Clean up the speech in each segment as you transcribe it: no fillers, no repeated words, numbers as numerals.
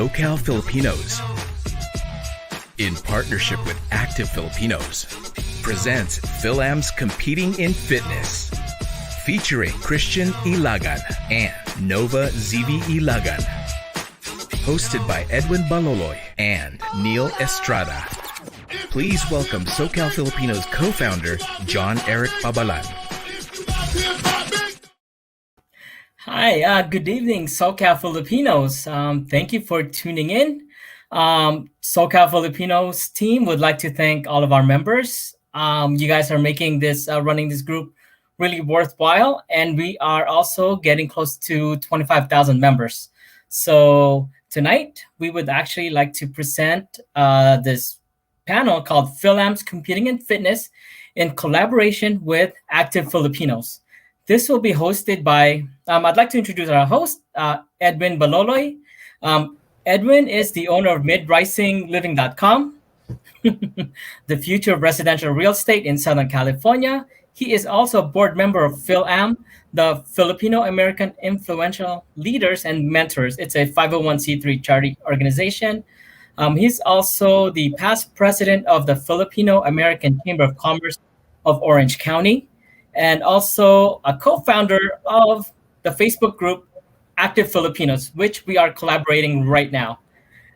SoCal Filipinos, in partnership with Active Filipinos, presents Fil-Ams Competing in Fitness, featuring Zeevi-Ylagan and Nova Zeevi-Ylagan. Hosted by Edwin Baloloy and Neil Estrada. Please welcome SoCal Filipinos co-founder John Eric Babalan. Hi, good evening, SoCal Filipinos. Thank you for tuning in. SoCal Filipinos team would like to thank all of our members. You guys are making this, running this group really worthwhile, and we are also getting close to 25,000 members. So tonight, we would actually like to present this panel called Fil-Ams Competing in Fitness in collaboration with Active Filipinos. This will be hosted by, I'd like to introduce our host, Edwin Baloloy. Edwin is the owner of midrisingliving.com, the future of residential real estate in Southern California. He is also a board member of Fil-Am, the Filipino-American Influential Leaders and Mentors. It's a 501c3 charity organization. He's also the past president of the Filipino-American Chamber of Commerce of Orange County, and also a co-founder of the Facebook group Active Filipinos, which we are collaborating right now.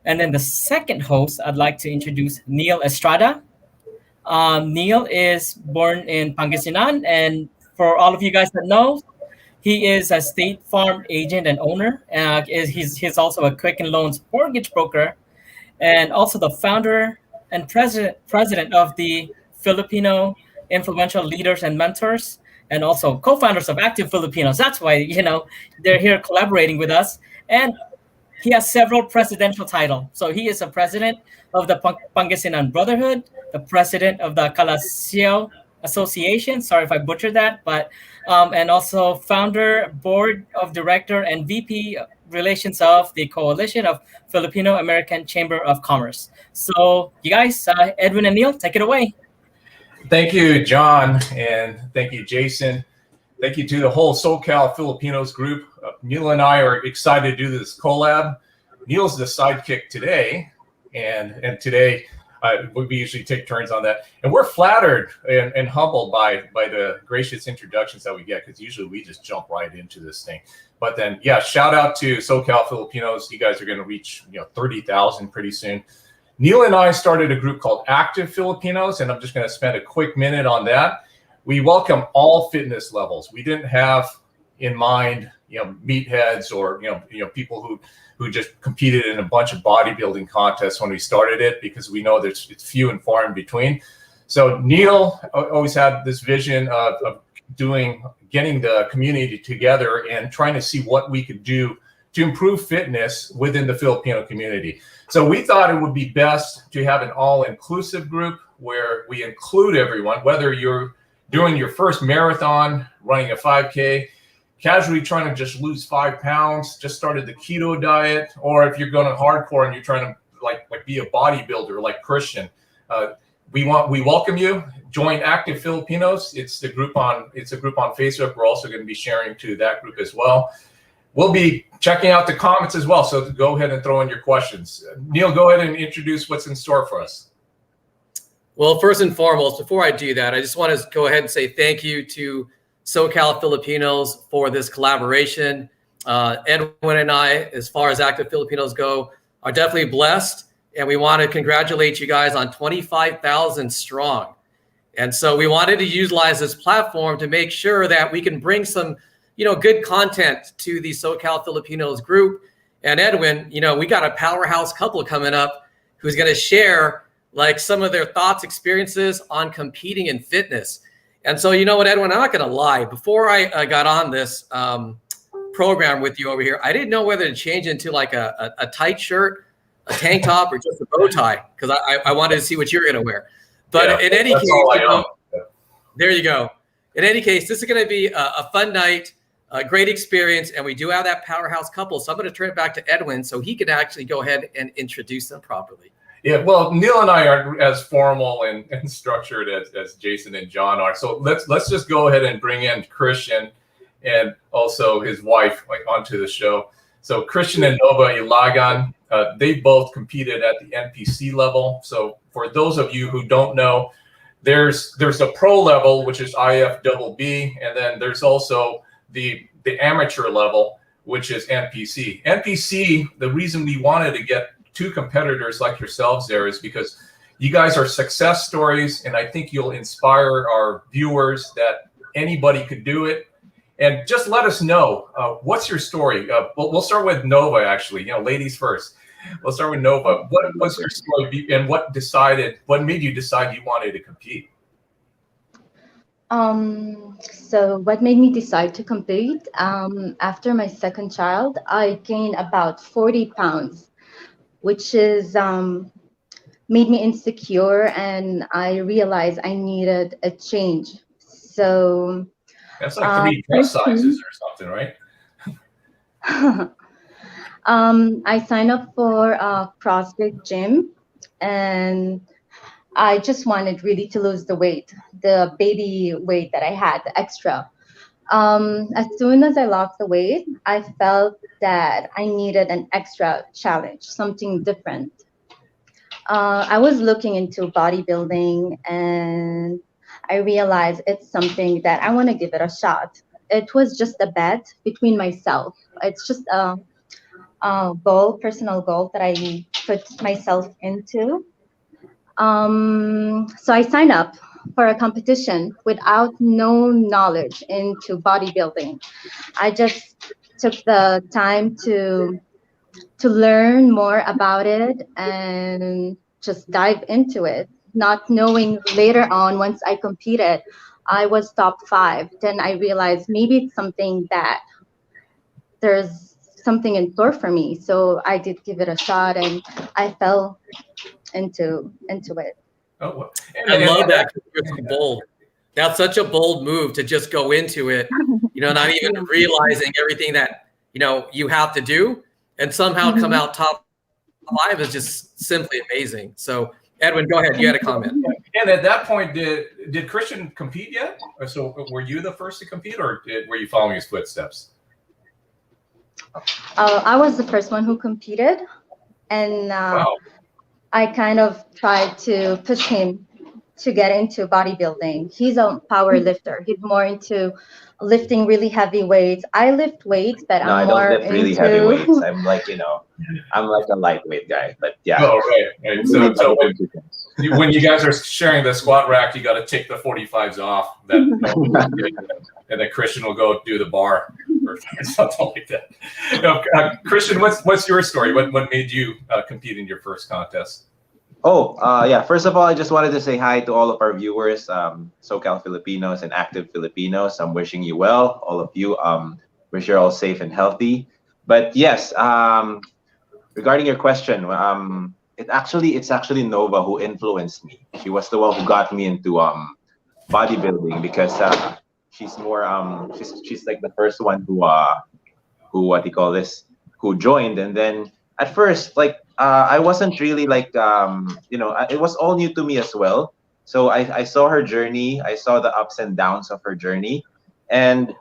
And then the second host, I'd like to introduce Neil Estrada. Neil is born in Pangasinan, and for all of you guys that know, he is a State Farm agent and owner. He's also a Quicken Loans mortgage broker, and also the founder and president of the Filipino Influential Leaders and Mentors, and also co-founders of Active Filipinos. That's why, they're here collaborating with us. And he has several presidential titles. So he is a president of the Pangasinan Brotherhood, the president of the Kalasio Association. Sorry if I butchered that, but and also founder, board of director, and VP relations of the Coalition of Filipino American Chamber of Commerce. So you guys, Edwin and Neil, take it away. Thank you, John, and thank you, Jason. Thank you to the whole SoCal Filipinos group. Neil and I are excited to do this collab. Neil's the sidekick today, and today we usually take turns on that. And we're flattered and humbled by the gracious introductions that we get, because usually we just jump right into this thing. But then, yeah, shout out to SoCal Filipinos. You guys are going to reach 30,000 pretty soon. Neil and I started a group called Active Filipinos, and I'm just going to spend a quick minute on that. We welcome all fitness levels. We didn't have in mind, meatheads or people who just competed in a bunch of bodybuilding contests when we started it, because we know it's few and far in between. So Neil always had this vision of getting the community together and trying to see what we could do to improve fitness within the Filipino community. So we thought it would be best to have an all-inclusive group where we include everyone, whether you're doing your first marathon, running a 5K, casually trying to just lose 5 pounds, just started the keto diet, or if you're going to hardcore and you're trying to like be a bodybuilder like Christian. We welcome you. Join Active Filipinos. It's a group on Facebook. We're also going to be sharing to that group as well. We'll be checking out the comments as well, so go ahead and throw in your questions. Neil, go ahead and introduce what's in store for us. Well, first and foremost, before I do that, I just want to go ahead and say thank you to SoCal Filipinos for this collaboration. Edwin and I, as far as Active Filipinos go, are definitely blessed, and we want to congratulate you guys on 25,000 strong. And so we wanted to utilize this platform to make sure that we can bring some good content to the SoCal Filipinos group. And Edwin, we got a powerhouse couple coming up who's going to share some of their thoughts, experiences on competing in fitness. And so, you know what, Edwin, I'm not going to lie. Before I got on this program with you over here, I didn't know whether to change into a tight shirt, a tank top, or just a bow tie, because I wanted to see what you're going to wear. But in any case, there you go. In any case, this is going to be a fun night. A great experience, and we do have that powerhouse couple. So I'm going to turn it back to Edwin so he can actually go ahead and introduce them properly. Yeah, well, Neil and I aren't as formal and structured as Jason and John are. So let's just go ahead and bring in Christian and also his wife onto the show. So Christian and Nova Ylagan, they both competed at the NPC level. So for those of you who don't know, there's a pro level, which is IFBB, and then there's also the amateur level, which is NPC. NPC, the reason we wanted to get two competitors like yourselves there is because you guys are success stories, and I think you'll inspire our viewers that anybody could do it. And just let us know, what's your story? We'll start with Nova, actually. Ladies first. We'll start with Nova. What was your story, and what made you decide you wanted to compete? So what made me decide to compete? After my second child, I gained about 40 pounds, which is made me insecure, and I realized I needed a change. So that's like 3 dress sizes or something, right? I signed up for a CrossFit gym, and I just wanted really to lose the weight, the baby weight that I had, the extra. As soon as I lost the weight, I felt that I needed an extra challenge, something different. I was looking into bodybuilding, and I realized it's something that I want to give it a shot. It was just a bet between myself. It's just a personal goal that I put myself into. So I signed up for a competition without no knowledge into bodybuilding. I just took the time to learn more about it and just dive into it, not knowing later on, once I competed, I was top 5. Then I realized maybe it's something that there's something in store for me. So I did give it a shot, and I fell into it. Oh, I love that. It's bold. That's such a bold move to just go into it, not even realizing everything that, you have to do, and somehow come out top 5 is just simply amazing. So Edwin, go ahead. You had a comment. And at that point, did Christian compete yet? So were you the first to compete, or were you following his footsteps? I was the first one who competed, and Wow. I kind of tried to push him to get into bodybuilding. He's a power lifter. He's more into lifting really heavy weights. I lift weights, but No, I'm I more don't lift really into heavy weights. I'm like, I'm like a lightweight guy. But yeah. Oh, right. So when you guys are sharing the squat rack, you got to take the 45s off. And then Christian will go do the bar or something like that. Christian, what's your story? What made you compete in your first contest? Yeah. First of all, I just wanted to say hi to all of our viewers, SoCal Filipinos and Active Filipinos. I'm wishing you well, all of you. Wish you're all safe and healthy. But yes, regarding your question, it's actually Nova who influenced me. She was the one who got me into bodybuilding, because she's more she's like the first one who who joined. And then at first, I wasn't really it was all new to me as well. So I saw her journey. I saw the ups and downs of her journey, and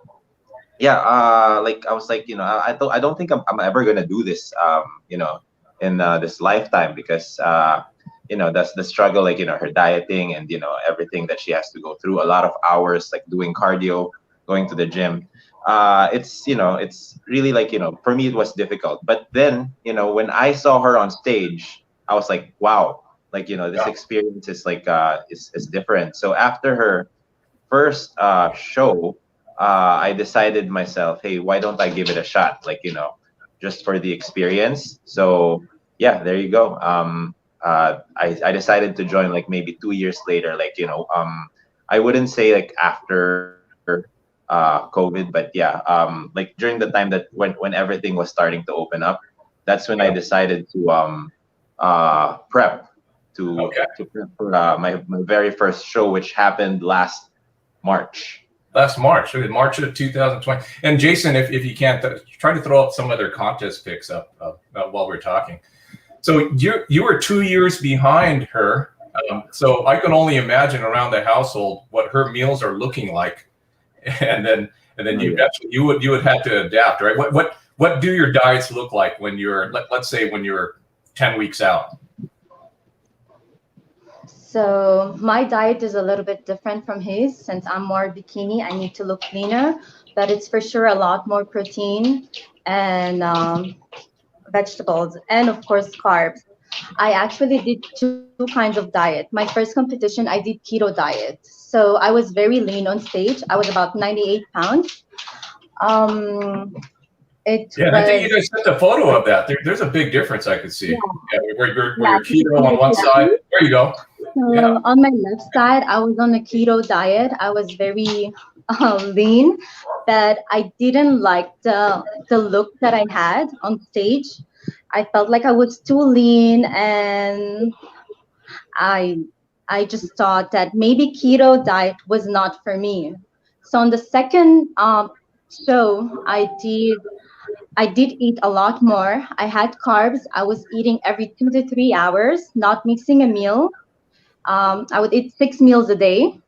yeah, I was like, I don't think I'm ever gonna do this, in this lifetime, because that's the struggle, her dieting and everything that she has to go through, a lot of hours doing cardio, going to the gym. It's really for me it was difficult. But then when I saw her on stage, I was like, wow, this experience is is different. So after her first show, I decided myself, hey, why don't I give it a shot, just for the experience. So yeah, there you go. I decided to join maybe 2 years later, I wouldn't say after COVID, but yeah, during the time that when everything was starting to open up, that's when I decided to prep for my very first show, which happened last March. March of 2020. And Jason, if you can't, try to throw up some other contest picks up while we're talking. So you were 2 years behind her. So I can only imagine around the household what her meals are looking like, and then you would have to adapt, right? what do your diets look like when you're, let's say when you're 10 weeks out? So my diet is a little bit different from his. Since I'm more bikini, I need to look leaner, but it's for sure a lot more protein and vegetables, and of course carbs. I actually did two kinds of diet. My first competition, I did keto diet. So I was very lean on stage. I was about 98 pounds. It Yeah, and I think you was, guys sent a photo of that. There's a big difference I could see. yeah, Yeah, where yeah, you're keto on one side. There you go. so Yeah. on my left side, I was on a keto diet. I was very lean, but I didn't like the look that I had on stage. I felt like I was too lean, and I I just thought that maybe keto diet was not for me. So on the second show, I did eat a lot more. I had carbs. I was eating every 2 to 3 hours, not mixing a meal. I would eat 6 meals a day.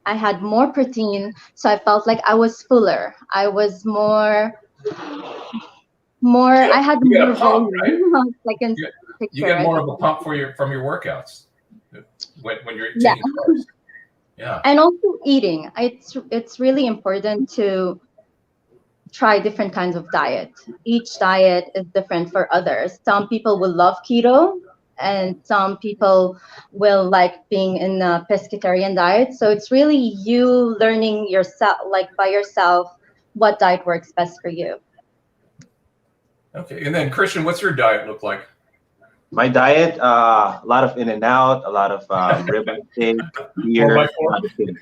I had more protein, so I felt like I was fuller. I was more. I had You get more a pump, right? volume. Second You, you picture, get right? more of a pump from your workouts when you're Yeah, taking carbs. Yeah. and also eating. It's really important to try different kinds of diet. Each diet is different for others. Some people will love keto, and some people will like being in a pescatarian diet. So it's really you learning yourself, like by yourself, what diet works best for you. Okay. And then Christian, what's your diet look like? My diet, a lot of In-N-Out, a lot of ribeye steak, beer, a 4x4? lot of things.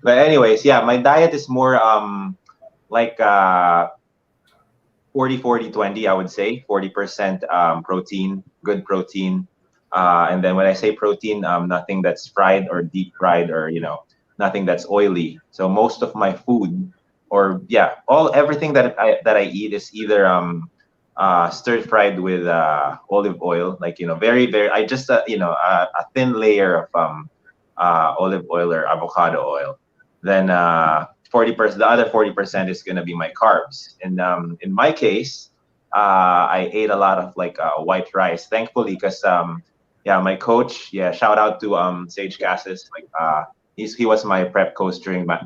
But anyways, yeah, my diet is more like 40-40-20, I would say. 40% protein, good protein. And then when I say protein, nothing that's fried or deep fried, or nothing that's oily. So most of my food, or yeah, everything that I eat is either stir fried with olive oil, like very very. I just a thin layer of olive oil or avocado oil. Then 40%, the other 40% is gonna be my carbs. And in my case, I ate a lot of like white rice, thankfully, because yeah, my coach, yeah, shout out to Sage Cassis, like he was my prep coach during my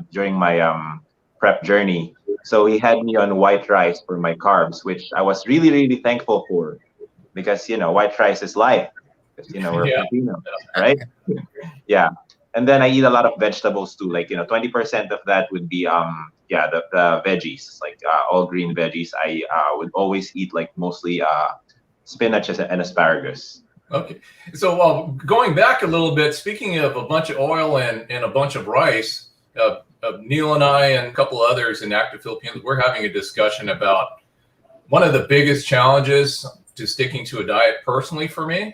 prep journey. So he had me on white rice for my carbs, which I was really really thankful for, because white rice is life. Because we're Yeah. Filipino, right? Yeah. And then I eat a lot of vegetables too. Like 20% of that would be yeah, the veggies, like all green veggies. I would always eat like mostly spinach and asparagus. Okay. So going back a little bit, speaking of a bunch of oil and a bunch of rice, Neil and I and a couple others in Active Filipinos, we're having a discussion about one of the biggest challenges to sticking to a diet personally for me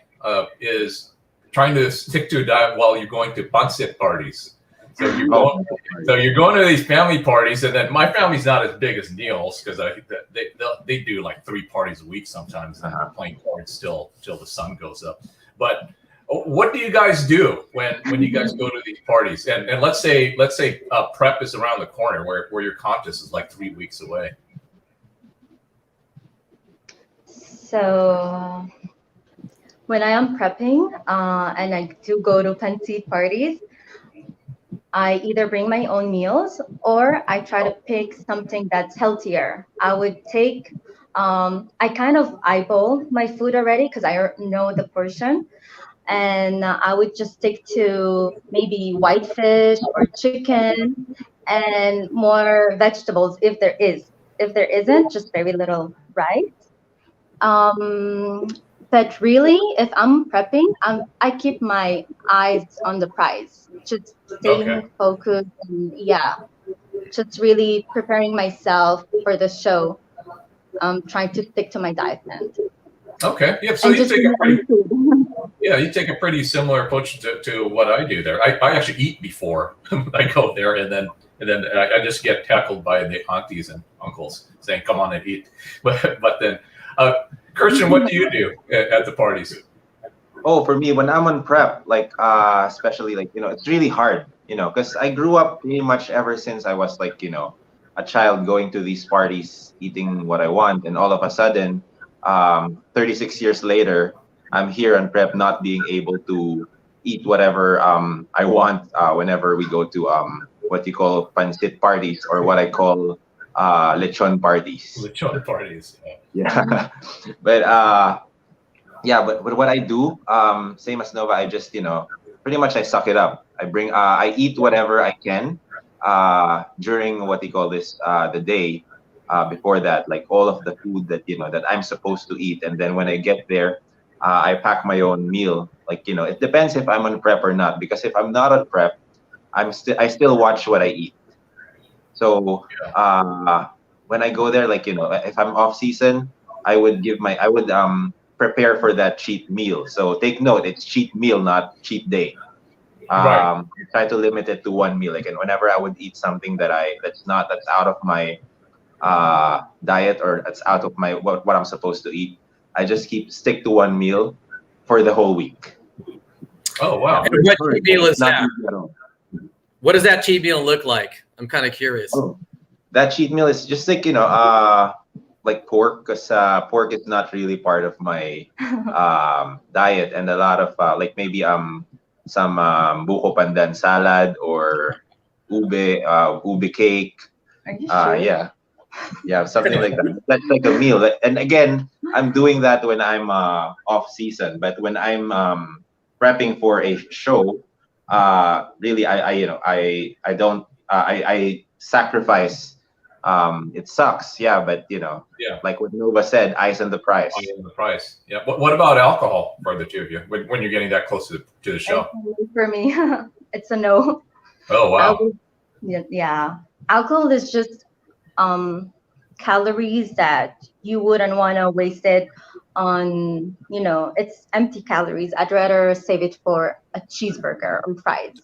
is trying to stick to a diet while you're going to pancit parties. So you're going to these family parties, and then my family's not as big as Neil's, because they do like 3 parties a week sometimes, and they're playing cards till the sun goes up. But what do you guys do when you guys go to these parties? And let's say prep is around the corner, where your contest is like 3 weeks away. So when I am prepping and I do go to pancit parties, I either bring my own meals or I try to pick something that's healthier. I would take, I kind of eyeball my food already because I know the portion. And I would just stick to maybe white fish or chicken and more vegetables if there is. If there isn't, just very little rice. But really, if I'm prepping, I keep my eyes on the prize, just staying focused, and yeah, just really preparing myself for the show. Trying to stick to my diet plan. Okay. Yeah. So you take a pretty similar approach to what I do there. I actually eat before I go there, and then I just get tackled by the aunties and uncles saying, "Come on and eat." But then, Christian, what do you do at the parties? Oh, for me, when I'm on prep, like especially like it's really hard, because I grew up pretty much ever since I was like a child going to these parties, eating what I want, and all of a sudden, 36 years later, I'm here on prep, not being able to eat whatever I want whenever we go to what you call pancit parties, or what I call lechon parties. Lechon parties. Yeah. But yeah, but what I do, same as Nova, I just, pretty much I suck it up. I eat whatever I can during what you call this the day before that, like all of the food that that I'm supposed to eat, and then when I get there, I pack my own meal. Like, it depends if I'm on prep or not, because if I'm not on prep, I still watch what I eat. So when I go there, like, if I'm off season, I would prepare for that cheat meal. So take note, it's cheat meal, not cheat day. Right. Try to limit it to one meal. Like, and whenever I would eat something that's out of my diet, or that's out of my what I'm supposed to eat, I just stick to one meal for the whole week. Oh, wow. And what cheat meal is Not that? easy at all. What does that cheat meal look like? I'm kind of curious. Oh, that cheat meal is just like, like pork, because pork is not really part of my diet, and a lot of like maybe some buko pandan salad, or ube cake. Are you sure? Yeah, something like that. That's like a meal. And again, I'm doing that when I'm off season, but when I'm prepping for a show, really, I don't I sacrifice. It sucks, yeah, but Yeah. like what Nova said, ice on the price. On the price. Yeah. What about alcohol for the two of you when you're getting that close to the show? For me, it's a no. Oh, wow. Yeah. Alcohol is just calories that you wouldn't want to waste it on, it's empty calories. I'd rather save it for a cheeseburger or fries,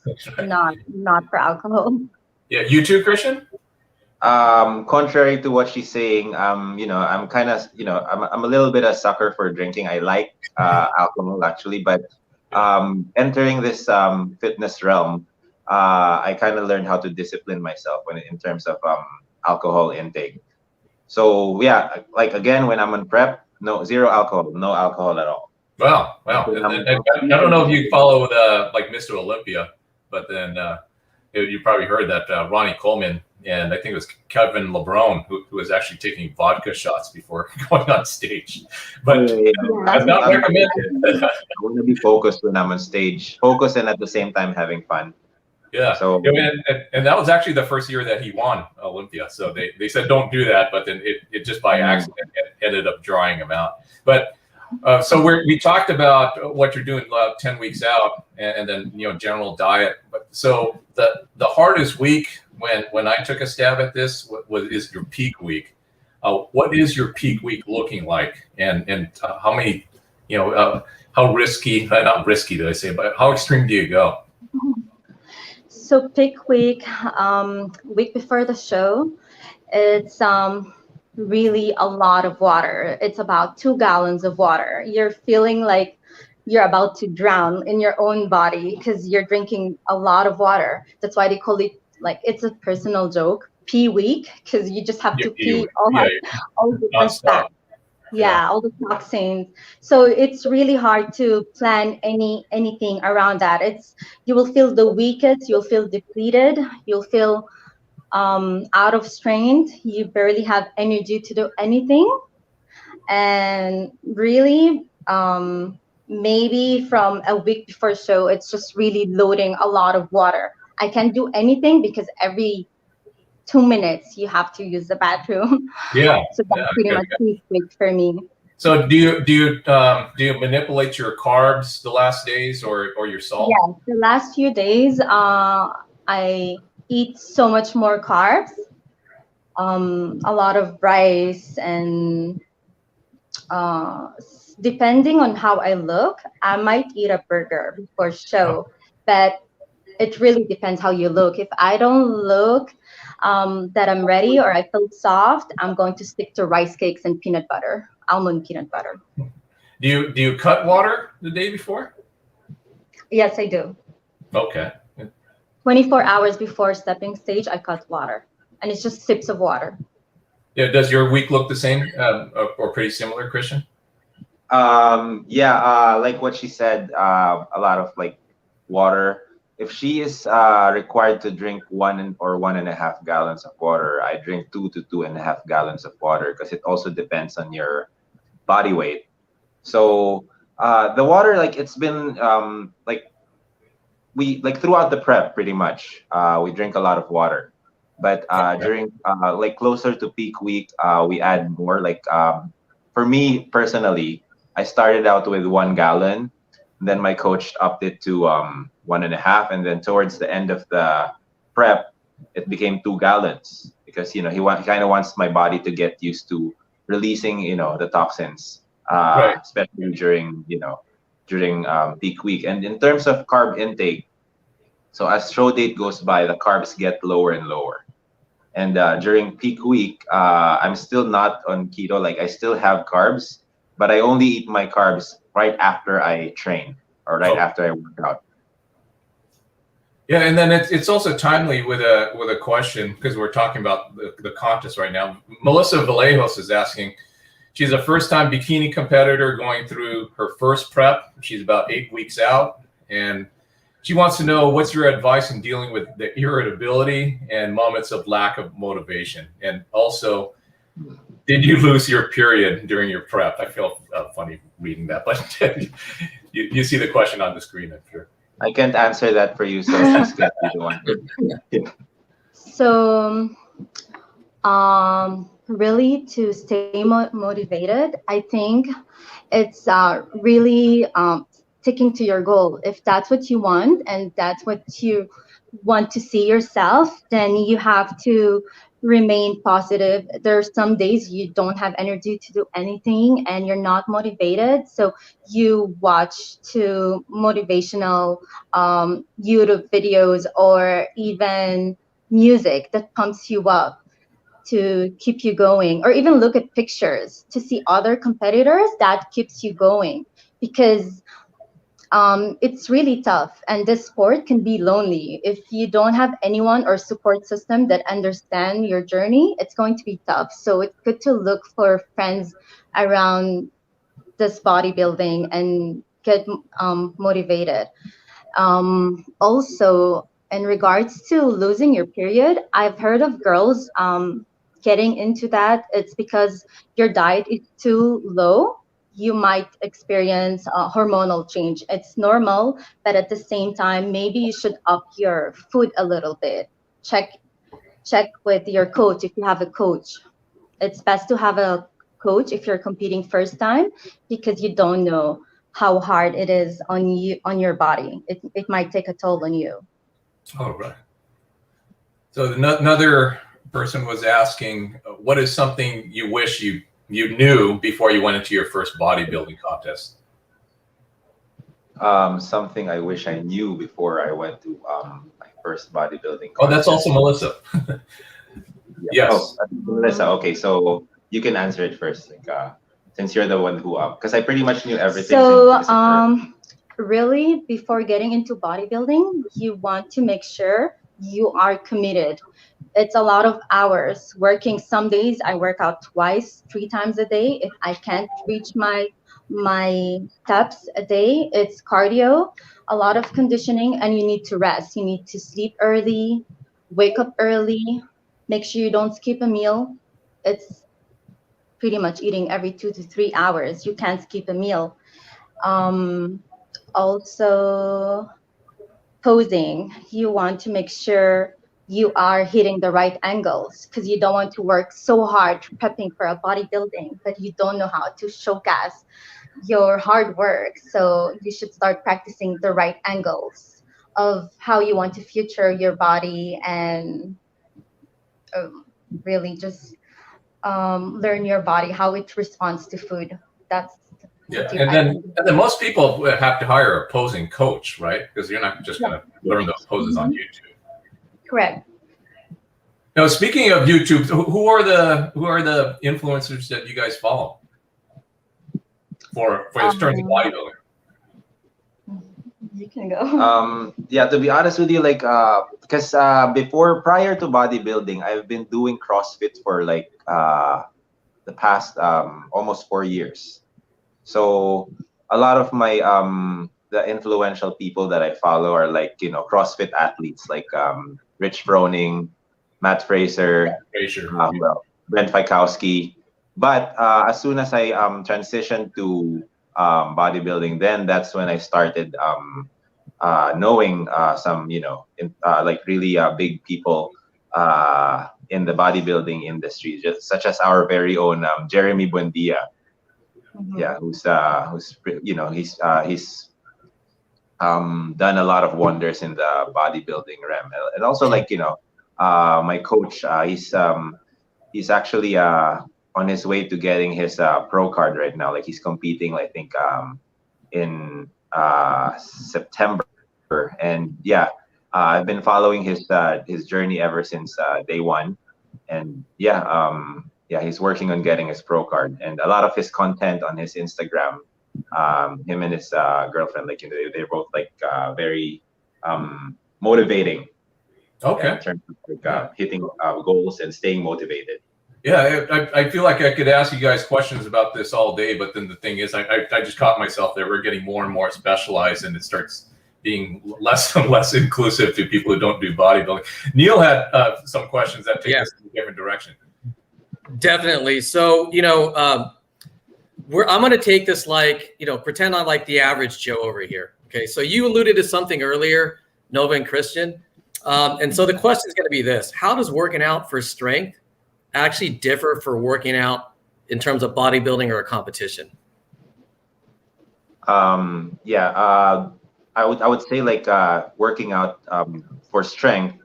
not for alcohol. Yeah. You too, Christian? Contrary to what she's saying, I'm kind of, I'm a little bit a sucker for drinking. I like alcohol, actually, but entering this fitness realm, I kind of learned how to discipline myself in terms of alcohol intake. So yeah, like again, when I'm on prep, zero alcohol, no alcohol at all. Wow. And I don't know if you follow like Mr. Olympia, but then you probably heard that Ronnie Coleman, and I think it was Kevin LeBron, who was actually taking vodka shots before going on stage. But I'm not recommended. I want to be focused when I'm on stage, focused, and at the same time having fun. Yeah. So, and that was actually the first year that he won Olympia. So they said don't do that, but then it just by accident ended up drawing him out. But so we talked about what you're doing 10 weeks out, and then general diet. But so the hardest week when I took a stab at this is your peak week. What is your peak week looking like, and how many how risky? Not risky, did I say? But how extreme do you go? So peak week, week before the show, it's really a lot of water. It's about 2 gallons of water. You're feeling like you're about to drown in your own body because you're drinking a lot of water. That's why they call it, like, it's a personal joke, pee week, because you just have to pee all the stuff. Yeah, all the toxins. So it's really hard to plan anything around that. You will feel the weakest, you'll feel depleted, you'll feel out of strength. You barely have energy to do anything. And really, maybe from a week before show, it's just really loading a lot of water. I can't do anything because every 2 minutes you have to use the bathroom. Yeah. So that's pretty much peak week for me. So do you manipulate your carbs the last days or your salt? Yeah, the last few days I eat so much more carbs, a lot of rice, and depending on how I look, I might eat a burger before show, but it really depends how you look. If I don't look that I'm ready or I feel soft, I'm going to stick to rice cakes and peanut butter, almond peanut butter. Do you cut water the day before? Yes, I do. Okay. 24 hours before stepping stage, I cut water. and it's just sips of water. Yeah. Does your week look the same or pretty similar, Christian? Yeah, like what she said, a lot of like water. If she is required to drink 1 or 1.5 gallons of water, I drink 2 to 2.5 gallons of water because it also depends on your body weight. So the water, like it's been like we like throughout the prep pretty much we drink a lot of water, but during like closer to peak week we add more. Like for me personally, I started out with 1 gallon, then my coach upped it to 1.5, and then towards the end of the prep it became 2 gallons because he kind of wants my body to get used to releasing the toxins, Right. especially during peak week. And in terms of carb intake, so as show date goes by, the carbs get lower and lower. And during peak week, I'm still not on keto. Like I still have carbs, but I only eat my carbs right after I train or right after I work out. Yeah, and then it's also timely with a question because we're talking about the contest right now. Melissa Vallejos is asking. She's a first-time bikini competitor going through her first prep. She's about 8 weeks out, and she wants to know what's your advice in dealing with the irritability and moments of lack of motivation. And also, did you lose your period during your prep? I feel funny reading that, but you see the question on the screen, I'm sure. I can't answer that for you, so she's got to be the one. So, really to stay motivated, I think it's really sticking to your goal. If that's what you want and that's what you want to see yourself, then you have to remain positive. There's some days you don't have energy to do anything and you're not motivated, so you watch to motivational YouTube videos or even music that pumps you up to keep you going, or even look at pictures to see other competitors. That keeps you going because it's really tough, and this sport can be lonely. If you don't have anyone or support system that understand your journey, it's going to be tough. So it's good to look for friends around this bodybuilding and get motivated. Also, in regards to losing your period, I've heard of girls getting into that. It's because your diet is too low. You might experience a hormonal change. It's normal, but at the same time, maybe you should up your food a little bit. Check with your coach if you have a coach. It's best to have a coach if you're competing first time, because you don't know how hard it is on you, on your body. It might take a toll on you. Oh, right. So another person was asking, what is something you wish you knew before you went into your first bodybuilding contest? Something I wish I knew before I went to my first bodybuilding contest. Oh, that's also Melissa. Yes. Oh, Melissa. Okay, so you can answer it first, like, since you're the one who because I pretty much knew everything. So really, before getting into bodybuilding, you want to make sure you are committed. It's a lot of hours working. Some days I work out twice, 3 times a day. If I can't reach my steps a day, it's cardio, a lot of conditioning, and you need to rest. You need to sleep early, wake up early, make sure you don't skip a meal. It's pretty much eating every 2 to 3 hours. You can't skip a meal. Also, posing. You want to make sure you are hitting the right angles, because you don't want to work so hard prepping for a bodybuilding, but you don't know how to showcase your hard work. So you should start practicing the right angles of how you want to feature your body, and really just learn your body, how it responds to food. That's and then most people have to hire a posing coach, right? Because you're not just going to learn those poses on YouTube. Correct. Now, speaking of YouTube, who are the influencers that you guys follow for this terms of bodybuilding? You can go. Yeah, to be honest with you, like, because prior to bodybuilding, I've been doing CrossFit for like the past almost 4 years. So a lot of my the influential people that I follow are like, you know, CrossFit athletes like Rich Froning, Matt Fraser, well, Brent Fikowski. But as soon as I transitioned to bodybuilding, then that's when I started knowing some, you know, like really big people in the bodybuilding industry, just such as our very own Jeremy Buendia. Yeah, who's you know, he's done a lot of wonders in the bodybuilding realm, and also like, you know, my coach, he's actually on his way to getting his pro card right now. Like he's competing, I think, in September, and yeah, I've been following his journey ever since day one, and yeah, yeah, he's working on getting his pro card, and a lot of his content on his Instagram, him and his girlfriend, like, you know, they're both like very motivating. Okay. In terms of like, hitting goals and staying motivated. Yeah, I feel like I could ask you guys questions about this all day, but then the thing is, I just caught myself that we're getting more and more specialized, and it starts being less and less inclusive to people who don't do bodybuilding. Neil had some questions that take us in a different direction. Definitely. So, you know, I'm going to take this like, you know, pretend I'm like the average Joe over here. Okay. So you alluded to something earlier, Nova and Christian. And so the question is going to be this: how does working out for strength actually differ for working out in terms of bodybuilding or a competition? Yeah, I would say like working out for strength,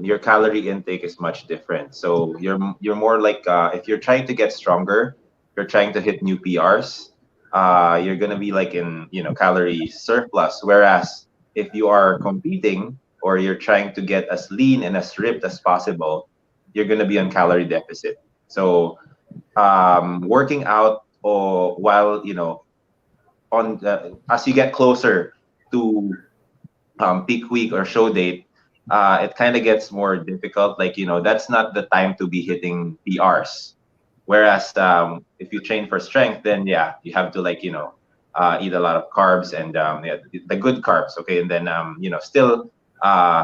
your calorie intake is much different. So you're more like if you're trying to get stronger, you're trying to hit new PRs, you're gonna be like in, you know, calorie surplus. Whereas if you are competing or you're trying to get as lean and as ripped as possible, you're gonna be on calorie deficit. So working out, or while, you know, on as you get closer to peak week or show date, it kind of gets more difficult. Like, you know, that's not the time to be hitting PRs. Whereas if you train for strength, then yeah, you have to, like, you know, eat a lot of carbs and yeah, the good carbs. Okay, and then you know, still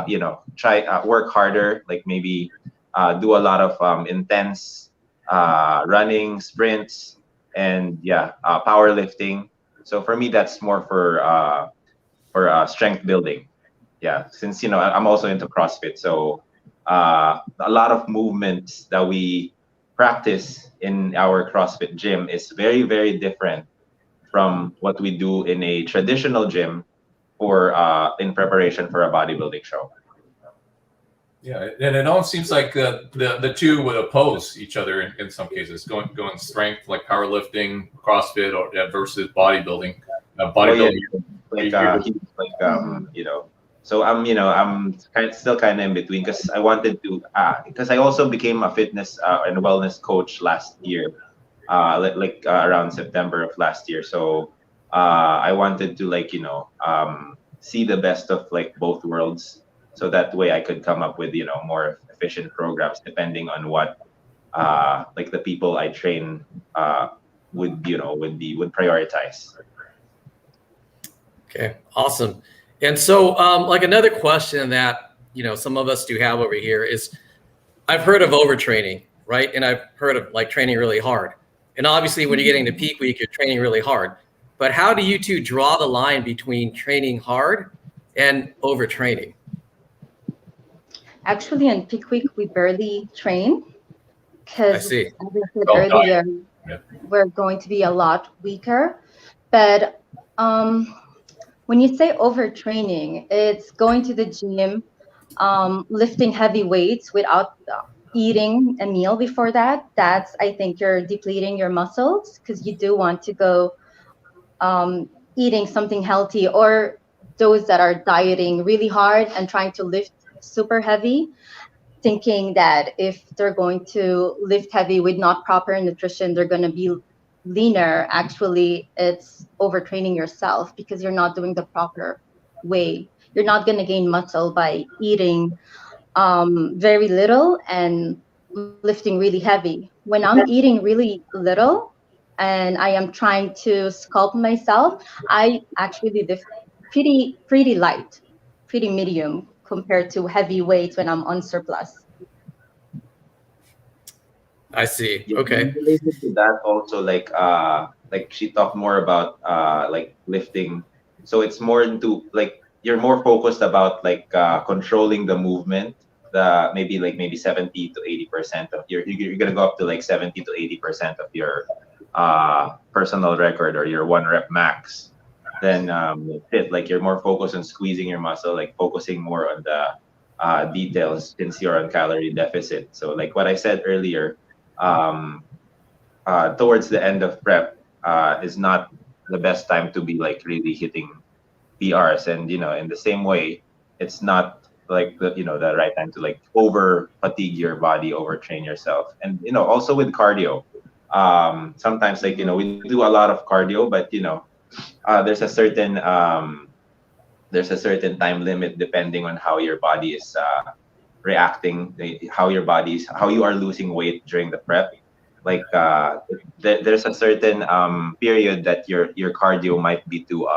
you know, try work harder. Like maybe do a lot of intense running, sprints, and yeah, powerlifting. So for me, that's more for strength building. Yeah, since, you know, I'm also into CrossFit, so a lot of movements that we practice in our CrossFit gym is very, very different from what we do in a traditional gym for in preparation for a bodybuilding show. Yeah, and it almost seems like the two would oppose each other in some cases, going strength like powerlifting, CrossFit, or versus bodybuilding. Bodybuilding, you know. So I'm still kind of in between, because I wanted to because I also became a fitness and wellness coach last year, around September of last year. So I wanted to, like, you know, see the best of like both worlds, so that way I could come up with, you know, more efficient programs depending on what like the people I train would prioritize. Okay, awesome. And so like another question that, you know, some of us do have over here is, I've heard of overtraining, right? And I've heard of like training really hard. And obviously when you're getting to peak week, you're training really hard. But how do you two draw the line between training hard and overtraining? Actually, in peak week, we barely train, because as I said earlier, we're going to be a lot weaker. But when you say overtraining, it's going to the gym, lifting heavy weights without eating a meal before that. That's, I think, you're depleting your muscles, because you do want to go eating something healthy, or those that are dieting really hard and trying to lift super heavy, thinking that if they're going to lift heavy with not proper nutrition, they're going to be leaner. Actually, it's overtraining yourself, because you're not doing the proper way. You're not going to gain muscle by eating very little and lifting really heavy. When I'm eating really little and I am trying to sculpt myself, I actually lift pretty light, pretty medium compared to heavy weights when I'm on surplus. I see. Yeah, Okay. related to that also, like she talked more about like lifting. So it's more into like you're more focused about like controlling the movement. The maybe 70 to 80% of you're gonna go up to like 70 to 80% of your personal record or your 1 rep max. Then fit like you're more focused on squeezing your muscle, like focusing more on the details since you're on calorie deficit. So like what I said earlier, towards the end of prep is not the best time to be like really hitting PRs, and in the same way, it's not like the right time to like over fatigue your body, overtrain yourself. And also with cardio, sometimes like we do a lot of cardio, but there's a certain time limit depending on how your body is reacting, how you are losing weight during the prep. Like there's a certain period that your cardio might be too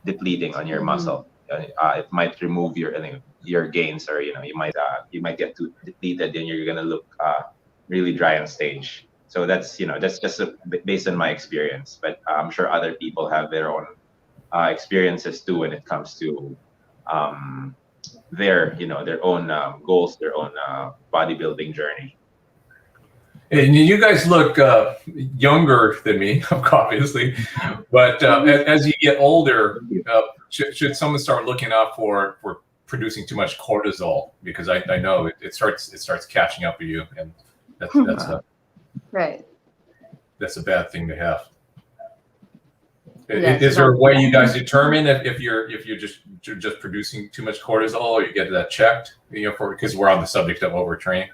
depleting on your muscle. It might remove your gains, or you might get too depleted and you're gonna look really dry on stage. So that's just based on my experience, but I'm sure other people have their own experiences too when it comes to their own goals, their own bodybuilding journey. And you guys look younger than me, obviously, but as you get older, should someone start looking out for producing too much cortisol? Because I know it starts catching up with you, and that's Right. That's a bad thing to have. Yes, Is there a way you guys determine if you're just producing too much cortisol, or you get that checked? Because we're on the subject of overtraining.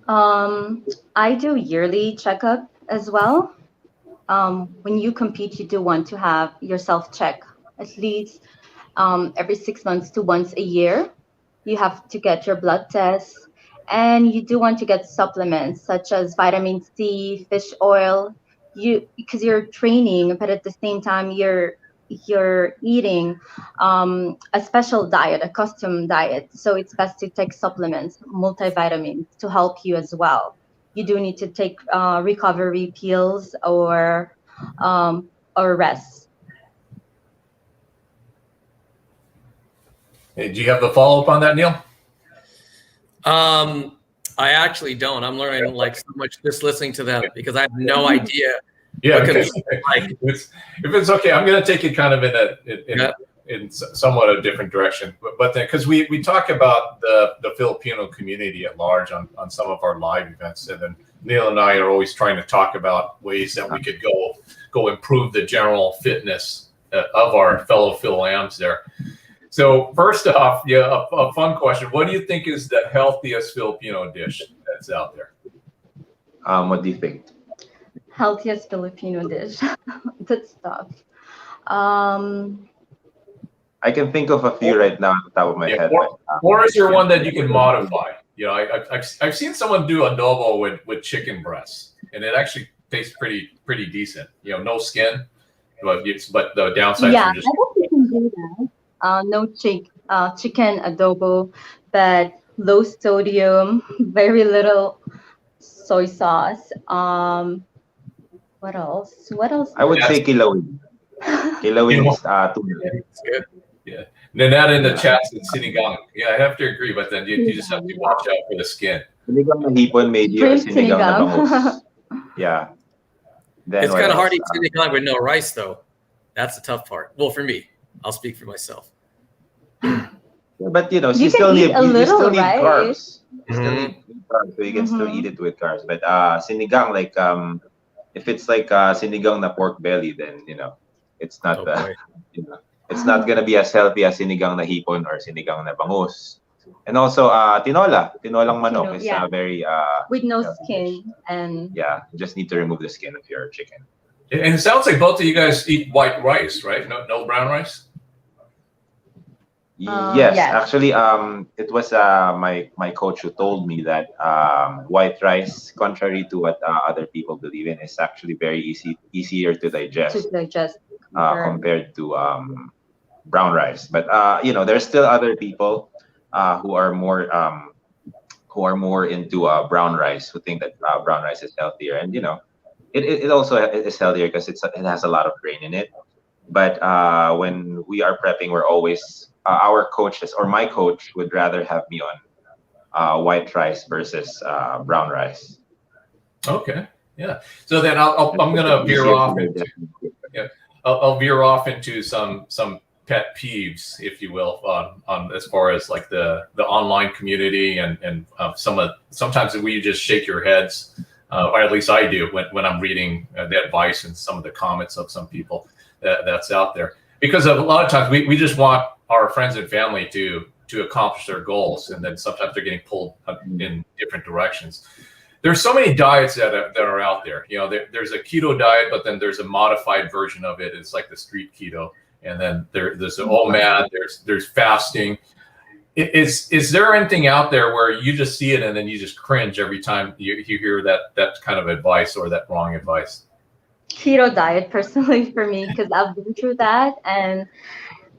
I do yearly checkup as well. When you compete, you do want to have yourself check at least every 6 months to once a year. You have to get your blood tests, and you do want to get supplements such as vitamin C, fish oil. Because you're training, but at the same time you're eating a special diet, a custom diet. So it's best to take supplements, multivitamins, to help you as well. You do need to take recovery pills or rest. Hey, do you have the follow-up on that, Neil? I actually don't. I'm learning like so much just listening to them, because I have no idea. Yeah, what okay. If it's okay, I'm going to take it kind of in somewhat a different direction. But then, because we talk about the Filipino community at large on some of our live events, and then Neil and I are always trying to talk about ways that we could go improve the general fitness of our fellow Fil-Ams there. So first off, a fun question. What do you think is the healthiest Filipino dish that's out there? What do you think? Healthiest Filipino dish. That's tough. I can think of a few right now on the top of my head. Or is there one that you can modify? I've seen someone do adobo with chicken breasts, and it actually tastes pretty decent. No skin, but the downsides are just. I think you can do that. No chicken adobo, but low sodium, very little soy sauce. What else? I would say kilawin. Kilawin is tuna. It's good. Yeah. Nanette in the chat said sinigang. Yeah, I have to agree, but then you just have to watch out for the skin. Sinigang na hipon maybe, or sinigang na bangus. Yeah. Then It's kind of hard to eat sinigang with no rice, though. That's the tough part. Well, for me, I'll speak for myself. But you You still can need eat a little carbs. rice. You still need carbs, so you can still eat it with carbs. But sinigang, like if it's like sinigang na pork belly, then it's not it's not gonna be as healthy as sinigang na hipon or sinigang na bangus. And also tinolang manok is very with no skin, and you just need to remove the skin of your chicken. And it sounds like both of you guys eat white rice, right? No brown rice. Yes, Yes. actually, it was my coach who told me that white rice, contrary to what other people believe in, is actually very easier to To digest digest. Correct. compared to brown rice. But there's still other people uh, who are more um, who are more into brown rice, who think that brown rice is healthier, and it also is healthier because it has a lot of grain in it. But when we are prepping, we're always our coaches or my coach would rather have me on white rice versus brown rice. Okay. Yeah. So then I'm It's gonna veer easier to off into digest. yeah, I'll veer off into some pet peeves, if you will, on as far as like the online community and sometimes we just shake your heads, or at least I do when I'm reading the advice and some of the comments of some people that's out there, because of a lot of times we just want our friends and family to accomplish their goals, and then sometimes they're getting pulled in different directions. There's so many diets that are out there. There's a keto diet, but then there's a modified version of it. It's like the street keto, and then there's the OMAD. There's fasting. Is there anything out there where you just see it and then you just cringe every time you hear that kind of advice or that wrong advice? Keto diet, personally, for me, because I've been through that and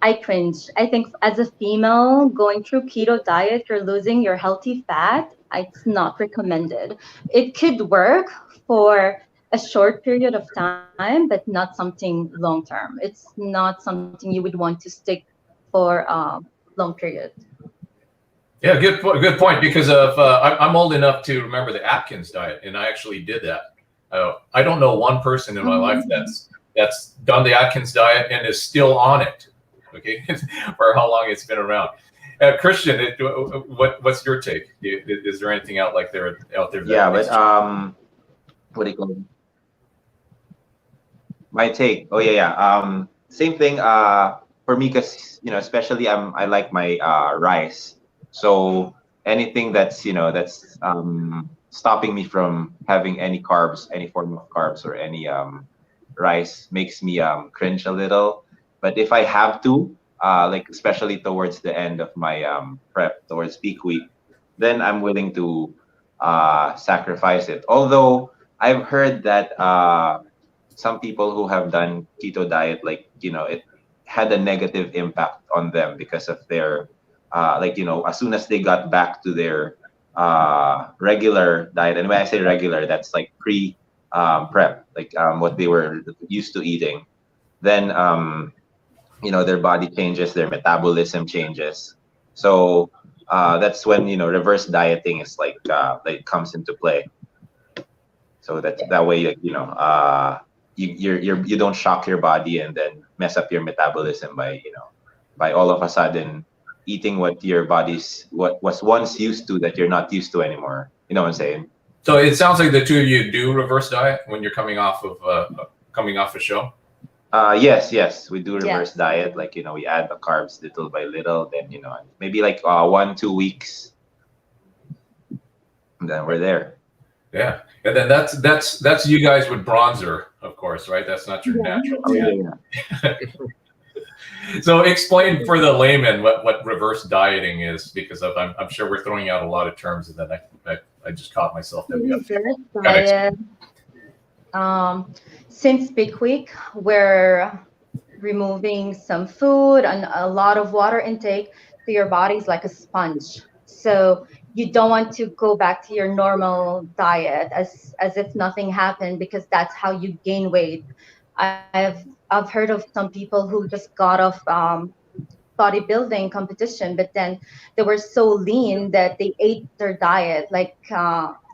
I cringe. I think as a female going through keto diet, you're losing your healthy fat. It's not recommended. It could work for a short period of time, but not something long term. It's not something you would want to stick for a long period. Yeah, good point. Because of I'm old enough to remember the Atkins diet, and I actually did that. I don't know one person in my life that's done the Atkins diet and is still on it. Okay, for how long it's been around. Christian, what's your take? Is there anything out there? Yeah, but what do you call it? My take. Oh yeah. Same thing. For me, because especially I like my rice. So anything that's stopping me from having any carbs, any form of carbs, or any rice makes me cringe a little. But if I have to, like especially towards the end of my prep towards peak week, then I'm willing to sacrifice it. Although I've heard that some people who have done keto diet, like it had a negative impact on them because of their as soon as they got back to their regular diet, and when I say regular, that's like pre prep, like what they were used to eating, then their body changes, their metabolism changes. So that's when reverse dieting is like comes into play. So that way you don't shock your body and then mess up your metabolism by all of a sudden eating what was once used to that you're not used to anymore. You know what I'm saying? So it sounds like the two of you do reverse diet when you're coming off a show. Yes, we do reverse diet. Like we add the carbs little by little. Then maybe like 1-2 weeks, and then we're there. Yeah, and then that's you guys with bronzer, of course, right? That's not your natural. Oh, yeah. So explain for the layman what reverse dieting is, because I'm sure we're throwing out a lot of terms, and then I just caught myself. Reverse diet. Since peak week, we're removing some food and a lot of water intake, so your body's like a sponge. So you don't want to go back to your normal diet as if nothing happened, because that's how you gain weight. I've heard of some people who just got off bodybuilding competition, but then they were so lean that they ate their diet like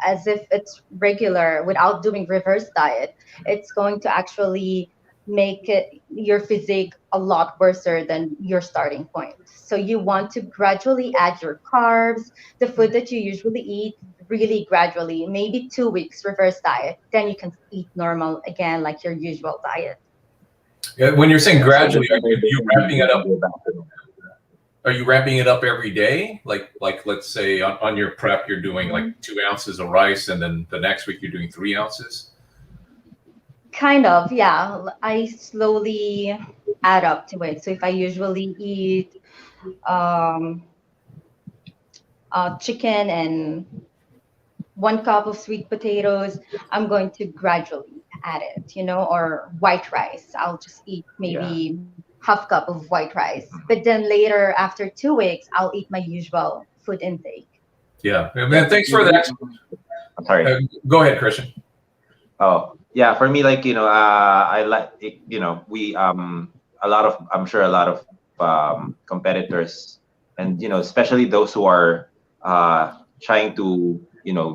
as if it's regular without doing reverse diet. It's going to actually make your physique a lot worse than your starting point. So you want to gradually add your carbs, the food that you usually eat, really gradually, maybe 2 weeks reverse diet. Then you can eat normal again, like your usual diet. Yeah, when you're saying gradually, are you ramping it up? Are you ramping it up every day? Like let's say on your prep, you're doing like 2 ounces of rice, and then the next week you're doing 3 ounces? Kind of, yeah. I slowly add up to it. So if I usually eat um, chicken and 1 cup of sweet potatoes. I'm going to gradually add it, or white rice. I'll just eat maybe half cup of white rice. But then later, after 2 weeks, I'll eat my usual food intake. Yeah, man. Thanks for that. I'm sorry. Go ahead, Christian. Oh, yeah. For me, like, I like it, we I'm sure a lot of competitors, and especially those who are trying to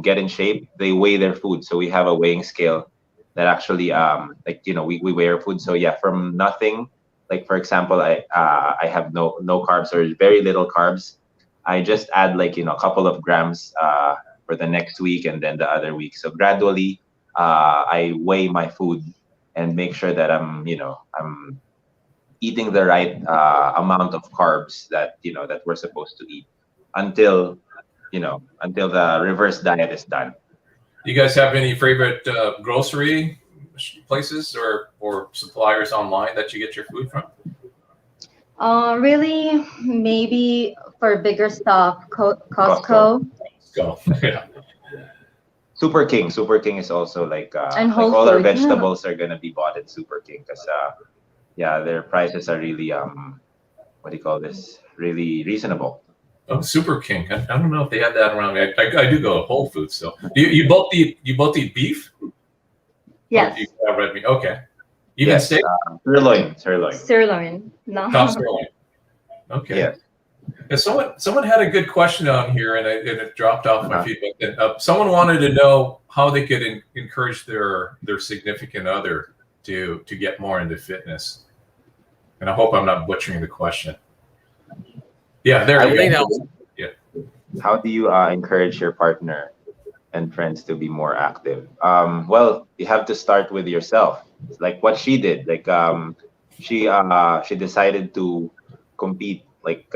get in shape, they weigh their food. So we have a weighing scale that actually like we weigh our food. So yeah, from nothing, like for example, I have no carbs or very little carbs. I just add like a couple of grams for the next week and then the other week. So gradually I weigh my food and make sure that I'm eating the right amount of carbs that that we're supposed to eat until until the reverse diet is done. You guys have any favorite grocery places or suppliers online that you get your food from? Really, maybe for bigger stuff, Costco. Go. Yeah. Super King is also like And Whole all our Foods, yeah. vegetables are gonna be bought in Super King because yeah, their prices are really what do you call this? Really reasonable. Oh, Super King. I don't know if they have that around. I do go to Whole Foods still. You both eat beef? Yes, Or you have red meat? Okay. Even Yes, steak? sirloin. No. Top sirloin. Okay. Yes. Yeah, someone had a good question on here, and it dropped off my Uh-huh. feed. But someone wanted to know how they could encourage their significant other to get more into fitness. And I hope I'm not butchering the question. Yeah, there I you think go. that was How do you encourage your partner and friends to be more active? Well, you have to start with yourself. It's like what she did. Like she decided to compete like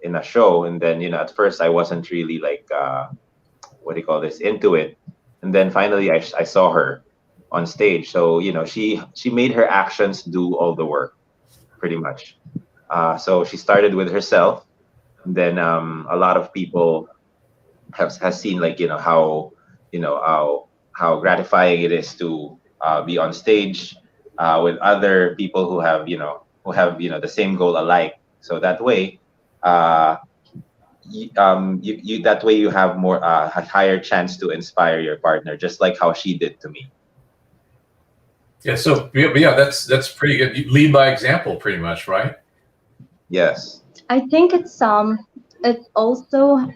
in a show, and then at first I wasn't really like what do you call this, into it, and then finally I saw her on stage. So she made her actions do all the work, pretty much. So she started with herself. And then a lot of people has seen like how how gratifying it is to be on stage with other people who have the same goal alike. So that way, you that way you have more a higher chance to inspire your partner, just like how she did to me. Yeah. So yeah, that's pretty good. You lead by example, pretty much, right? Yes. I think it also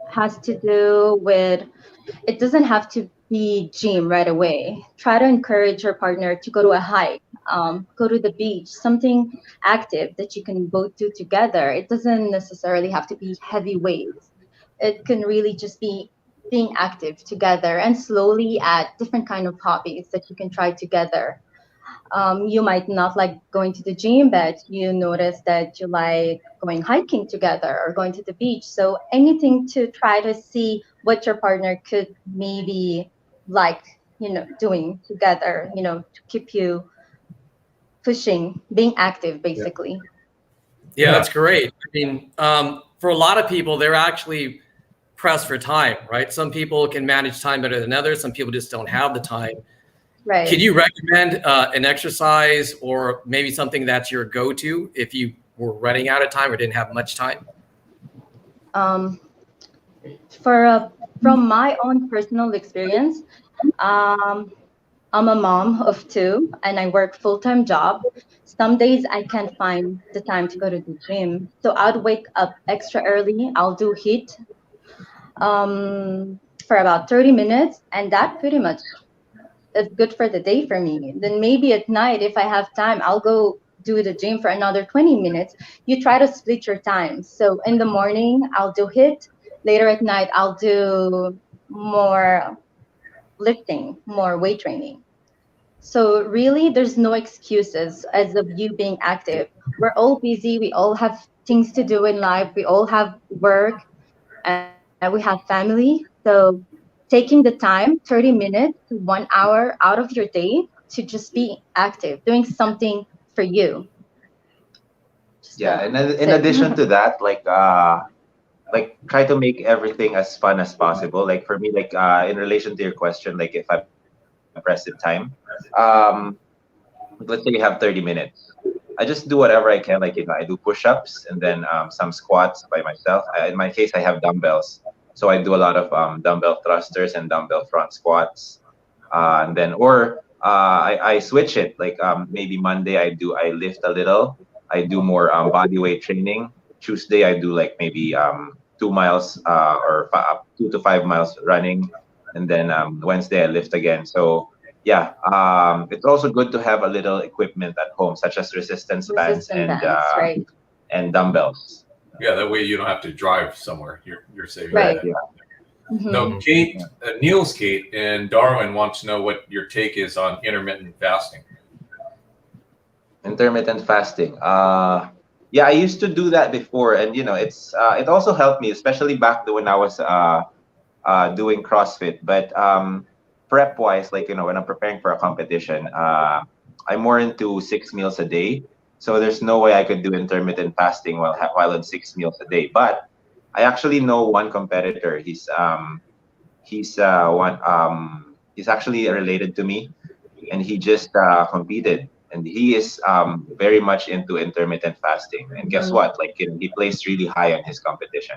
has to do with, it doesn't have to be gym right away. Try to encourage your partner to go to a hike, go to the beach, something active that you can both do together. It doesn't necessarily have to be heavy weights. It can really just be being active together and slowly add different kind of hobbies that you can try together. You might not like going to the gym, but you notice that you like going hiking together or going to the beach. So anything to try to see what your partner could maybe like, doing together, to keep you pushing, being active, basically. Yeah, that's great. I mean, for a lot of people, they're actually pressed for time, right? Some people can manage time better than others. Some people just don't have the time. Right. Could you recommend an exercise or maybe something that's your go-to if you were running out of time or didn't have much time? From my own personal experience, I'm a mom of two and I work full-time job. Some days I can't find the time to go to the gym. So I'd wake up extra early. I'll do HIIT for about 30 minutes, and that pretty much is good for the day for me. Then maybe at night, if I have time, I'll go do the gym for another 20 minutes. You try to split your time. So in the morning, I'll do HIIT. Later at night, I'll do more lifting, more weight training. So really, there's no excuses as of you being active. We're all busy. We all have things to do in life. We all have work and we have family. So taking the time, 30 minutes to 1 hour out of your day to just be active, doing something for you. Yeah, and then in sit. addition to that, like try to make everything as fun as possible. Like for me, like in relation to your question, like if I'm pressed in time, um, let's say you have 30 minutes. I just do whatever I can. Like, I do push-ups and then some squats by myself. In my case, I have dumbbells. So I do a lot of dumbbell thrusters and dumbbell front squats. And then, or I switch it. Like maybe Monday I lift a little. I do more body weight training. Tuesday I do like maybe 2 miles or 2 to 5 miles running. And then Wednesday I lift again. So yeah, it's also good to have a little equipment at home, such as resistance bands Resistant bands, right? and dumbbells. Yeah, that way you don't have to drive somewhere. You're saving Right. that. Yeah. No, Kate, Neil's Kate and Darwin wants to know what your take is on intermittent fasting. Intermittent fasting. Yeah, I used to do that before, and it also helped me, especially back when I was doing CrossFit. But prep wise, like when I'm preparing for a competition, I'm more into 6 meals a day. So there's no way I could do intermittent fasting while on 6 meals a day. But I actually know one competitor. He's actually related to me, and he just competed, and he is very much into intermittent fasting. And guess what? Like he placed really high on his competition.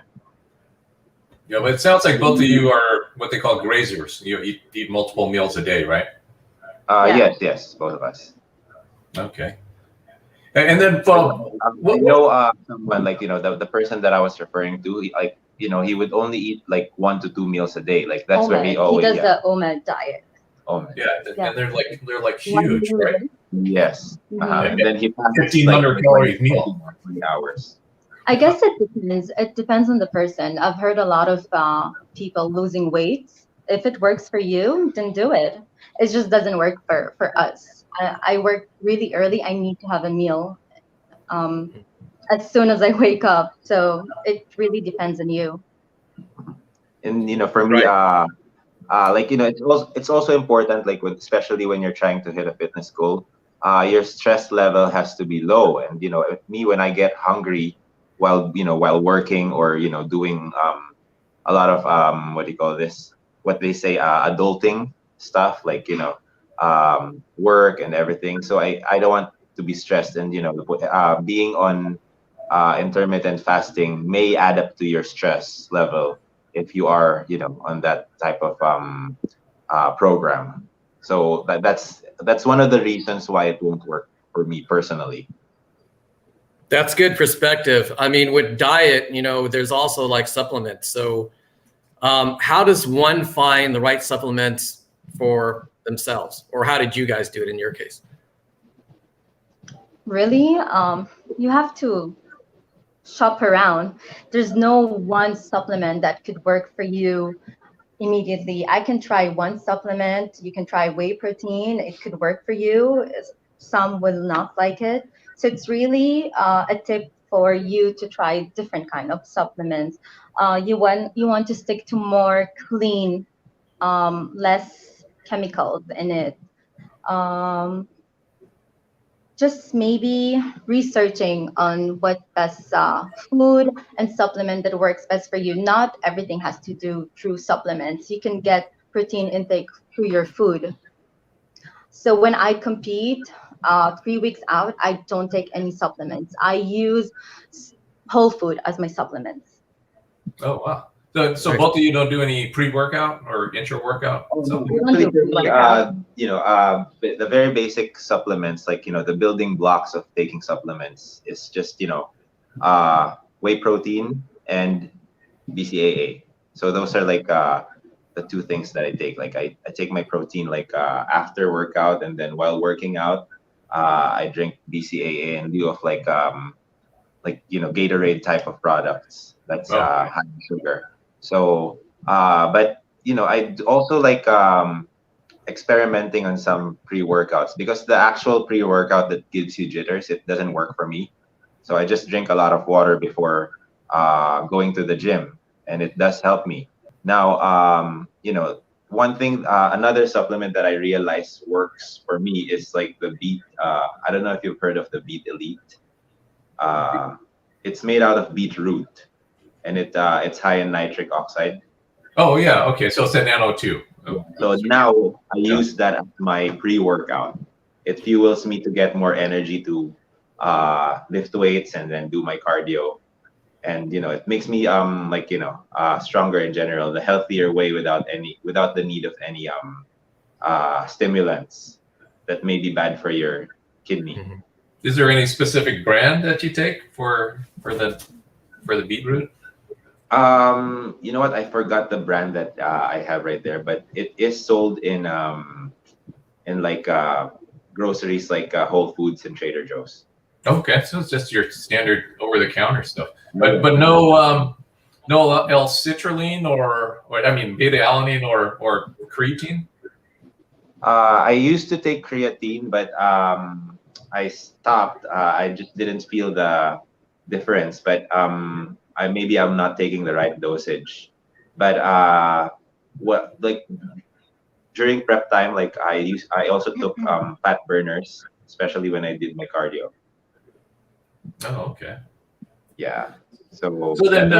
Yeah, but it sounds like both of you are what they call grazers. You eat multiple meals a day, right? Yeah. Yes, both of us. Okay. And then, I know someone like the person that I was referring to. He would only eat like 1 to 2 meals a day. Like that's where he always. He does the OMAD diet. OMAD. Yeah, and they're like huge, right? Yes. And then he 1,500 calories meal. 3 hours. I guess it depends. It depends on the person. I've heard a lot of people losing weight. If it works for you, then do it. It just doesn't work for us. I work really early. I need to have a meal as soon as I wake up. So it really depends on you. And for me, it's also important, like especially when you're trying to hit a fitness goal, your stress level has to be low. And me, when I get hungry while working or doing a lot of what they say, adulting stuff, like work and everything. So I don't want to be stressed, and being on intermittent fasting may add up to your stress level if you are on that type of program. So that's one of the reasons why it won't work for me personally. That's good perspective. I mean, with diet, there's also like supplements. So how does one find the right supplements for themselves? Or how did you guys do it in your case? Really? You have to shop around. There's no one supplement that could work for you immediately. I can try one supplement. You can try whey protein. It could work for you. Some will not like it. So it's really a tip for you to try different kind of supplements. You want to stick to more clean, less chemicals in it. Just maybe researching on what best food and supplement that works best for you. Not everything has to do through supplements. You can get protein intake through your food. So when I compete 3 weeks out, I don't take any supplements. I use whole food as my supplements. Oh, wow. So both of you don't do any pre-workout or intra-workout? Actually, the very basic supplements, like the building blocks of taking supplements is just whey protein and BCAA. So those are like the two things that I take. Like I take my protein like after workout, and then while working out, I drink BCAA in lieu of like Gatorade type of products. That's high in sugar. So, but I also like experimenting on some pre-workouts, because the actual pre-workout that gives you jitters, it doesn't work for me. So I just drink a lot of water before going to the gym, and it does help me. Now, one thing, another supplement that I realized works for me is like the Beat. I don't know if you've heard of the Beat Elite. It's made out of beetroot, and it's high in nitric oxide. Oh yeah, okay. So it's an NO2. So now I use that as my pre-workout. It fuels me to get more energy to lift weights and then do my cardio. And it makes me stronger in general, the healthier way without the need of any stimulants that may be bad for your kidney. Mm-hmm. Is there any specific brand that you take for the beetroot? You know what? I forgot the brand that I have right there, but it is sold in like groceries like Whole Foods and Trader Joe's. Okay, so it's just your standard over-the-counter stuff, but no L-citrulline or beta-alanine or creatine. I used to take creatine, but I stopped. I just didn't feel the difference, but maybe I'm not taking the right dosage. But during prep time, I also took fat burners, especially when I did my cardio. Oh, okay. Yeah. So then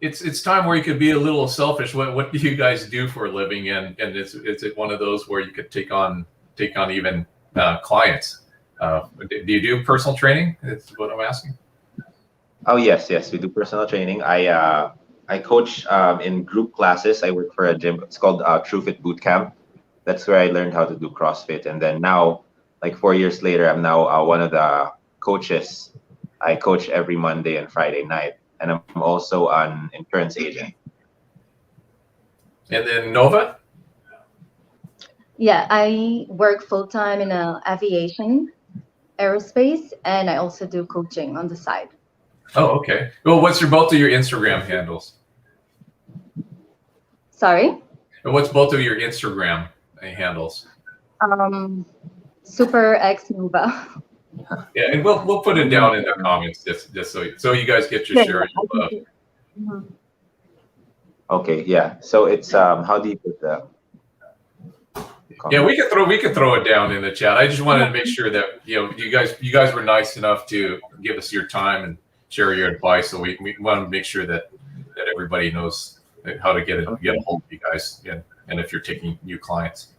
it's time where you could be a little selfish. What do you guys do for a living? And is it one of those where you could take on even clients? Do you do personal training? That's what I'm asking. Oh yes, we do personal training. I coach in group classes. I work for a gym. It's called True Fit Boot Camp. That's where I learned how to do CrossFit. And then now, like 4 years later, I'm now one of the coaches. I coach every Monday and Friday night, and I'm also an insurance agent. And then Nova? Yeah, I work full-time in aviation, aerospace, and I also do coaching on the side. Oh, okay. Well, what's both of your Instagram handles? Sorry? What's both of your Instagram handles? Super X Nova. Yeah, and we'll put it down in the comments just so you guys get your share of love. Mm-hmm. Okay, yeah. So it's how do you put the Yeah, we could throw it down in the chat. I just wanted to make sure that you guys were nice enough to give us your time and share your advice. So we want to make sure that everybody knows how to get a hold of you guys, and if you're taking new clients.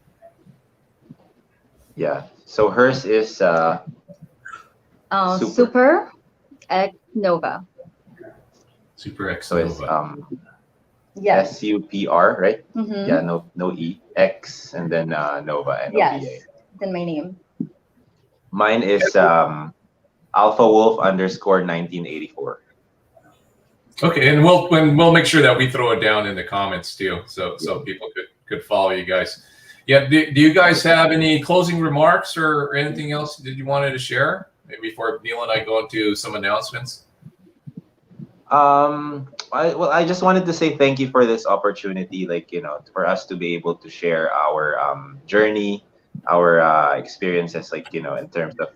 Yeah. So hers is Super X Nova. Super X so it's Nova. Yes. SUPR, right? Mm-hmm. Yeah, no E, X, and then Nova, Nova. Yes. Then my name. Mine is Alpha Wolf _1984. Okay, and we'll make sure that we throw it down in the comments too, so people could follow you guys. Yeah, do you guys have any closing remarks or anything else that you wanted to share maybe before Neil and I go into some announcements? I just wanted to say thank you for this opportunity, for us to be able to share our journey, our experiences, in terms of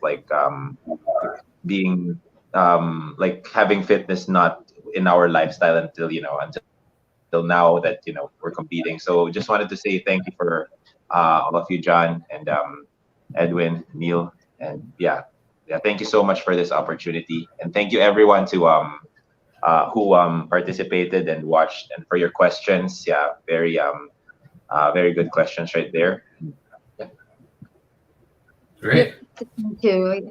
being having fitness not in our lifestyle until now that we're competing. So just wanted to say thank you for all of you, John and Edwin, Neil, and thank you so much for this opportunity, and thank you everyone to who participated and watched, and for your questions. Yeah, very good questions right there. Yeah. Great.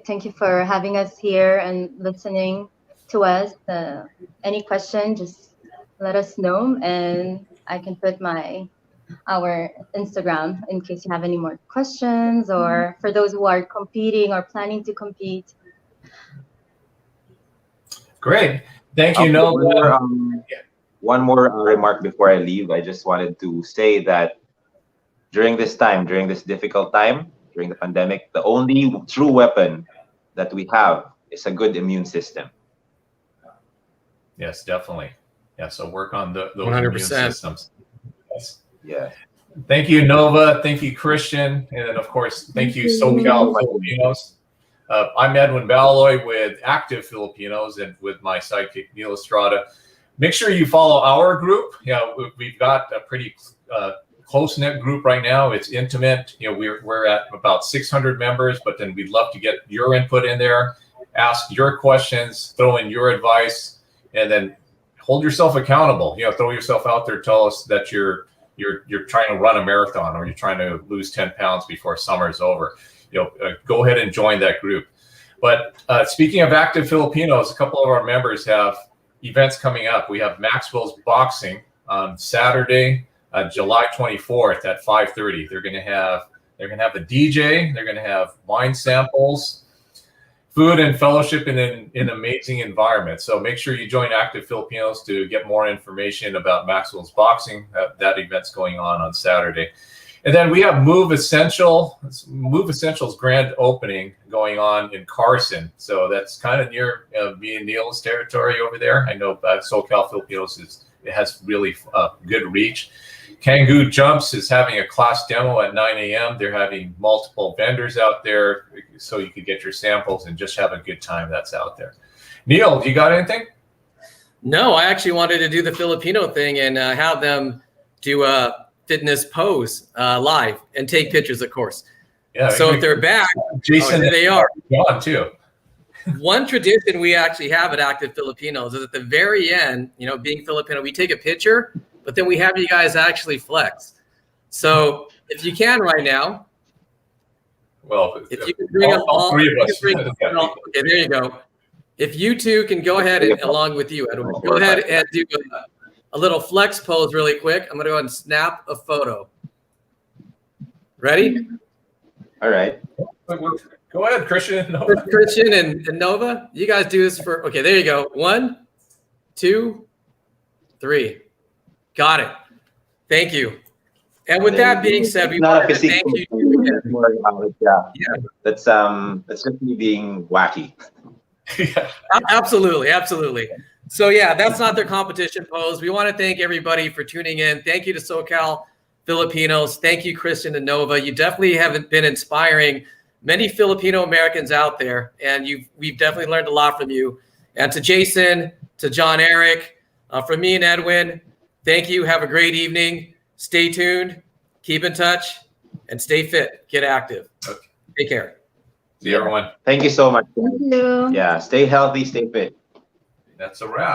Thank you for having us here and listening to us. Any question, just let us know, and I can put our Instagram in case you have any more questions, or for those who are competing or planning to compete. Great. Thank you, Nova. One more remark before I leave. I just wanted to say that during this difficult time, during the pandemic, the only true weapon that we have is a good immune system. Yes, definitely. Yeah, so work on those 100%. Immune systems. Yes. Yeah. Thank you, Nova. Thank you, Christian. And then, of course, thank you, SoCal Filipinos. I'm Edwin Baloloy with Active Filipinos and with my sidekick, Neil Estrada. Make sure you follow our group. We've got a pretty close-knit group right now. It's intimate. We're at about 600 members, but then we'd love to get your input in there. ask your questions, throw in your advice, and then hold yourself accountable. Throw yourself out there. Tell us that you're trying to run a marathon, or you're trying to lose 10 pounds before summer is over. Go ahead and join that group. But speaking of Active Filipinos, a couple of our members have events coming up. We have Maxwell's Boxing on Saturday, July 24th at 5:30. They're going to have a DJ. They're going to have wine samples, food, and fellowship in an amazing environment. So make sure you join Active Filipinos to get more information about Maxwell's Boxing. That event's going on Saturday. And then we have Move Essential's grand opening going on in Carson. So that's kind of near me and Neil's territory over there. I know SoCal Filipinos has really good reach. Kangoo Jumps is having a class demo at 9 a.m. They're having multiple vendors out there, so you could get your samples and just have a good time that's out there. Neil, you got anything? No, I actually wanted to do the Filipino thing and have them do a fitness pose live and take pictures, of course. Yeah. So if they're back, Jason, here they are. John too. One tradition we actually have at Active Filipinos is at the very end, being Filipino, we take a picture, but then we have you guys actually flex. So if you can right now, well, if you can bring all three of us. Okay, there you go. If you two can go ahead and, along with you, Edwin, go ahead and do a little flex pose really quick. I'm going to go ahead and snap a photo. Ready? All right. Go ahead, Christian. Christian and Nova, you guys do this for, okay, there you go. 1, 2, 3. Got it. Thank you. And with that being said, we want to thank you. Yeah. That's just me being wacky. Yeah. Absolutely. So yeah, that's not their competition pose. We want to thank everybody for tuning in. Thank you to SoCal Filipinos. Thank you, Christian and Nova. You definitely have been inspiring many Filipino Americans out there, and we've definitely learned a lot from you. And to Jason, to John Eric, from me and Edwin, thank you. Have a great evening. Stay tuned. Keep in touch, and stay fit. Get active. Okay. Take care. See you, everyone. Thank you so much. Thank you. Yeah, stay healthy, stay fit. That's a wrap.